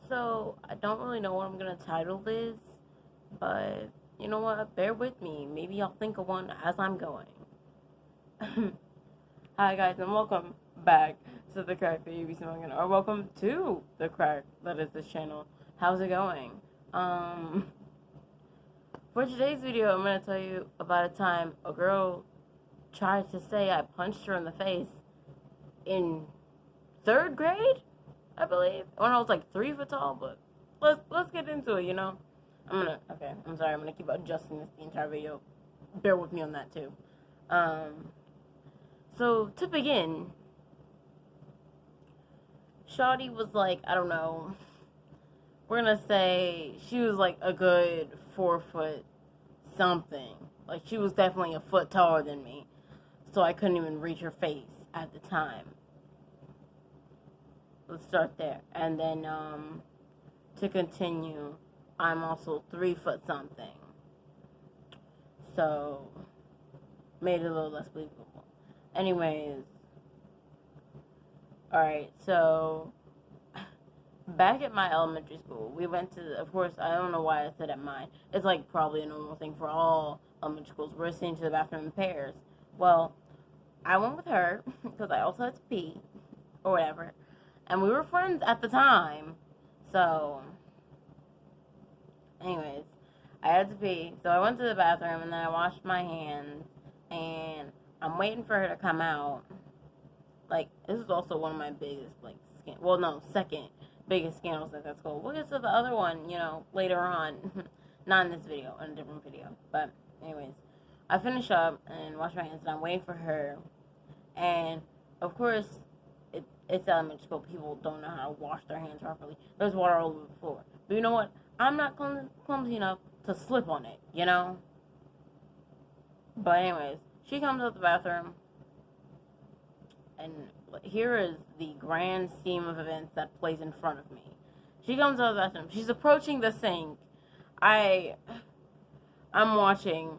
So, I don't really know what I'm gonna title this, but you know what? Bear with me. Maybe I'll think of one as I'm going. Hi, guys, and welcome back to the Crack that you be smoking, or welcome to the Crack that is this channel. How's it going? Um, for today's video, I'm gonna tell you about a time a girl tried to say I punched her in the face in third grade, I believe, when I was like 3 foot tall. But let's get into it. I'm sorry. I'm gonna keep adjusting this the entire video. Bear with me on that too. So to begin, Shawty was like, I don't know. We're gonna say she was like a good 4 foot something. Like she was definitely a foot taller than me, so I couldn't even reach her face at the time. Let's start there. And then, to continue, I'm also 3 foot something. So, made it a little less believable. Anyways, alright, so, back at my elementary school, we went to, of course, I don't know why I said at mine. It's like probably a normal thing for all elementary schools. We're sitting to the bathroom in pairs. Well, I went with her, because I also had to pee, or whatever. And we were friends at the time. So, anyways, I had to pee. So I went to the bathroom and then I washed my hands. And I'm waiting for her to come out. Like, this is also one of my biggest, like, second biggest scandals at that school. We'll get to the other one, later on. Not in this video, in a different video. But, anyways, I finish up and wash my hands and I'm waiting for her. And, of course, it's elementary school. People don't know how to wash their hands properly. There's water all over the floor. But you know what? I'm not clumsy enough to slip on it, But anyways, she comes out the bathroom. And here is the grand scheme of events that plays in front of me. She comes out of the bathroom. She's approaching the sink. I'm watching.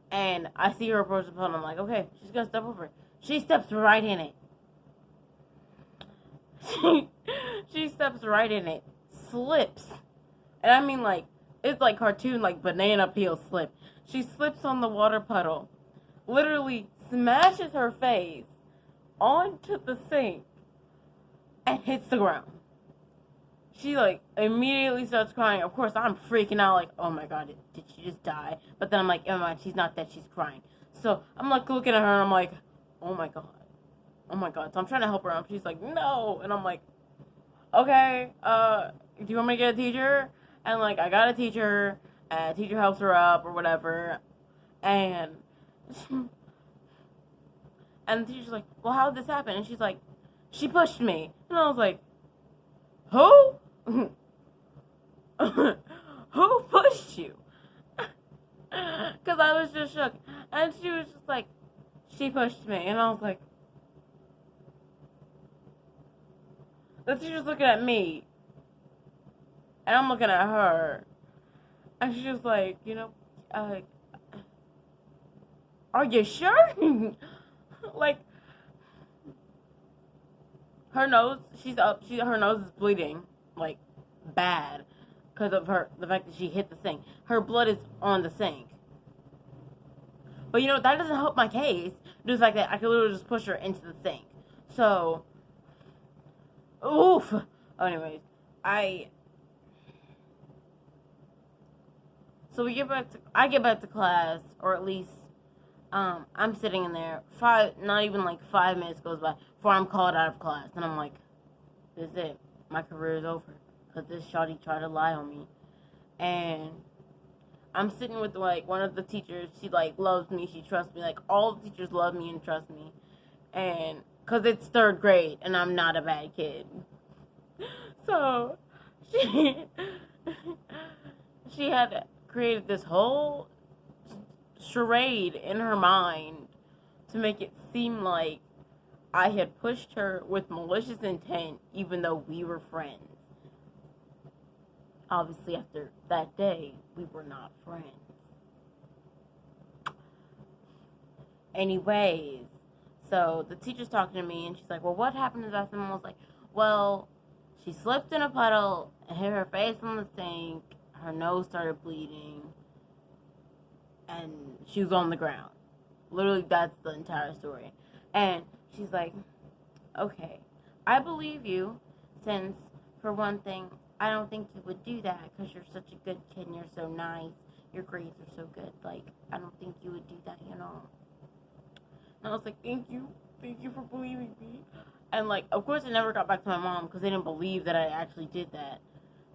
And I see her approach the puddle. I'm like, okay, she's going to step over it. She steps right in it. She steps right in it, slips, and I mean like, it's like cartoon, like banana peel slip. She slips on the water puddle, literally smashes her face onto the sink, and hits the ground. She like immediately starts crying. Of course, I'm freaking out like, oh my god, did she just die? But then I'm like, oh my god, she's not dead, she's crying. So I'm like looking at her and I'm like, oh my god. Oh my god. So I'm trying to help her out. She's like, no. And I'm like, okay, do you want me to get a teacher? And like, I got a teacher, and the teacher helps her up or whatever. And, and the teacher's like, well, how did this happen? And she's like, she pushed me. And I was like, who? Who pushed you? Because I was just shook. And she was just like, she pushed me. And I was like, the teacher's looking at me, and I'm looking at her, and she's just like, are you sure? Like, her nose, her nose is bleeding, like, bad, because of the fact that she hit the sink. Her blood is on the sink. But, that doesn't help my case, due to the fact that I could literally just push her into the sink. So, oof. Anyways, so I get back to class, or at least, I'm sitting in there, not even like 5 minutes goes by before I'm called out of class, and I'm like, this is it, my career is over, because this shawty tried to lie on me, and I'm sitting with, like, one of the teachers. She, like, loves me, she trusts me, like, all the teachers love me and trust me, and, because it's third grade, and I'm not a bad kid. So, she had created this whole charade in her mind to make it seem like I had pushed her with malicious intent, even though we were friends. Obviously, after that day, we were not friends. Anyways, so the teacher's talking to me, and she's like, well, what happened to that? And I was like, well, She slipped in a puddle and hit her face on the sink. Her nose started bleeding. And she was on the ground. Literally, that's the entire story. And she's like, okay, I believe you, since, for one thing, I don't think you would do that because you're such a good kid and you're so nice. Your grades are so good. Like, I don't think you would do that, you know. And I was like, thank you. Thank you for believing me. And, like, of course, I never got back to my mom because they didn't believe that I actually did that.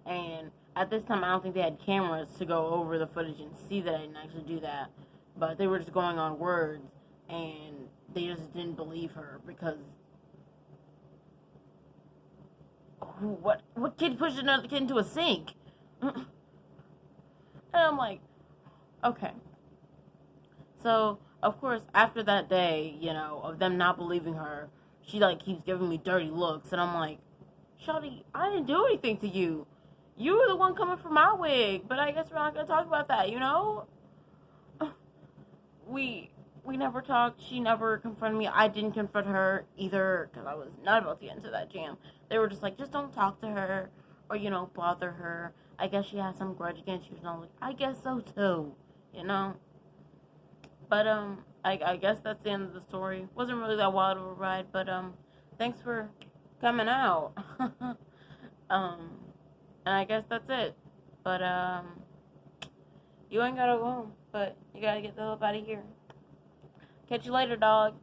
And at this time, I don't think they had cameras to go over the footage and see that I didn't actually do that. But they were just going on words, and they just didn't believe her because what kid pushed another kid into a sink? And I'm like, okay. So, of course, after that day, you know, of them not believing her, she, like, keeps giving me dirty looks, and I'm like, Shawty, I didn't do anything to you. You were the one coming for my wig, but I guess we're not gonna talk about that, you know? We never talked. She never confronted me. I didn't confront her either because I was not about to get into that jam. They were just like, just don't talk to her or, you know, bother her. I guess she has some grudge against you. And I'm like, I guess so too, you know? But, I guess that's the end of the story. Wasn't really that wild of a ride, but, thanks for coming out. And I guess that's it. But, you ain't gotta go home, but you gotta get the hell up out of here. Catch you later, dog.